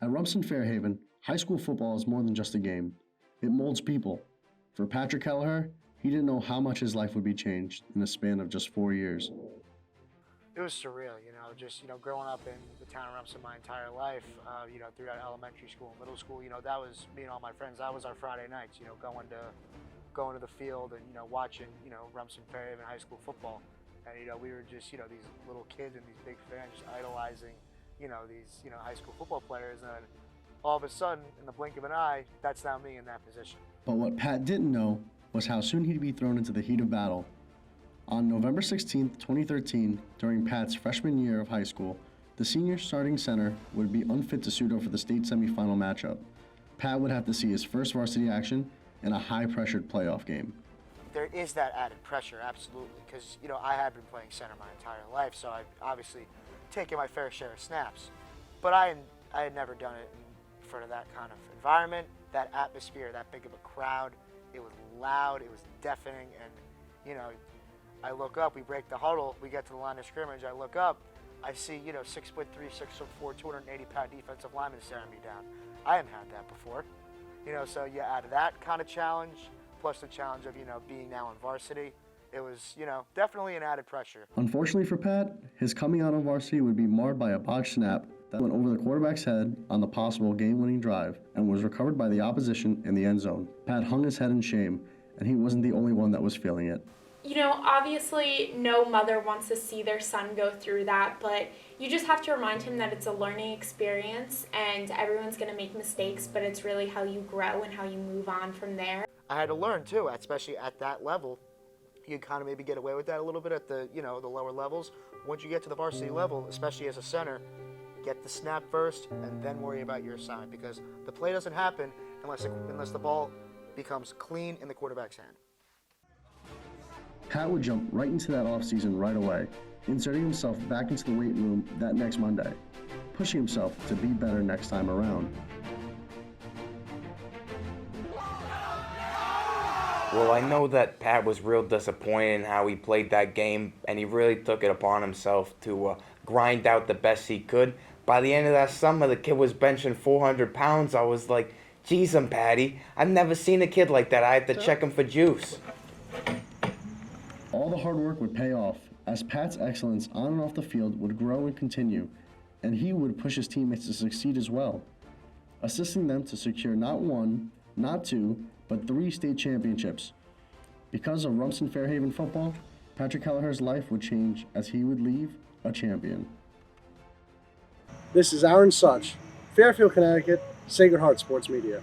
At Rumson Fairhaven, high school football is more than just a game. It molds people. For Patrick Kelleher, he didn't know how much his life would be changed in a span of just 4 years. It was surreal, just, growing up in the town of Rumson my entire life, throughout elementary school and middle school, that was me and all my friends. That was our Friday nights, going to the field and, watching, Rumson Fairhaven high school football. And, we were just, these little kids and these big fans just idolizing, these, high school football players. And then all of a sudden, in the blink of an eye, that's now me in that position. But what Pat didn't know was how soon he'd be thrown into the heat of battle. On November 16, 2013, during Pat's freshman year of high school, the senior starting center would be unfit to suit up for the state semifinal matchup. Pat would have to see his first varsity action in a high-pressured playoff game. There is that added pressure, absolutely, because, I had been playing center my entire life, so I've obviously taken my fair share of snaps. But I had never done it in front of that kind of environment, that atmosphere, that big of a crowd. It was loud, it was deafening, and, I look up, we break the huddle, we get to the line of scrimmage, I look up, I see, 6'3", 6'4", 280-pound defensive lineman staring me down. I hadn't had that before. So you add that kind of challenge, plus the challenge of, being now in varsity, it was, definitely an added pressure. Unfortunately for Pat, his coming out on varsity would be marred by a botched snap that went over the quarterback's head on the possible game-winning drive and was recovered by the opposition in the end zone. Pat hung his head in shame, and he wasn't the only one that was feeling it. Obviously no mother wants to see their son go through that, but you just have to remind him that it's a learning experience and everyone's going to make mistakes, but it's really how you grow and how you move on from there. I had to learn too, especially at that level. You kind of maybe get away with that a little bit at the, the lower levels. Once you get to the varsity level, especially as a center, get the snap first and then worry about your assignment, because the play doesn't happen unless the ball becomes clean in the quarterback's hand. Pat would jump right into that offseason right away, inserting himself back into the weight room that next Monday, pushing himself to be better next time around. Well, I know that Pat was real disappointed in how he played that game, and he really took it upon himself to grind out the best he could. By the end of that summer, the kid was benching 400 pounds. I was like, geez, Patty, I've never seen a kid like that. I had to check him for juice. All the hard work would pay off, as Pat's excellence on and off the field would grow and continue, and he would push his teammates to succeed as well, assisting them to secure not one, not two, but 3 state championships. Because of Rumson Fairhaven football, Patrick Kelleher's life would change as he would leave a champion. This is Aaron Such, Fairfield, Connecticut, Sacred Heart Sports Media.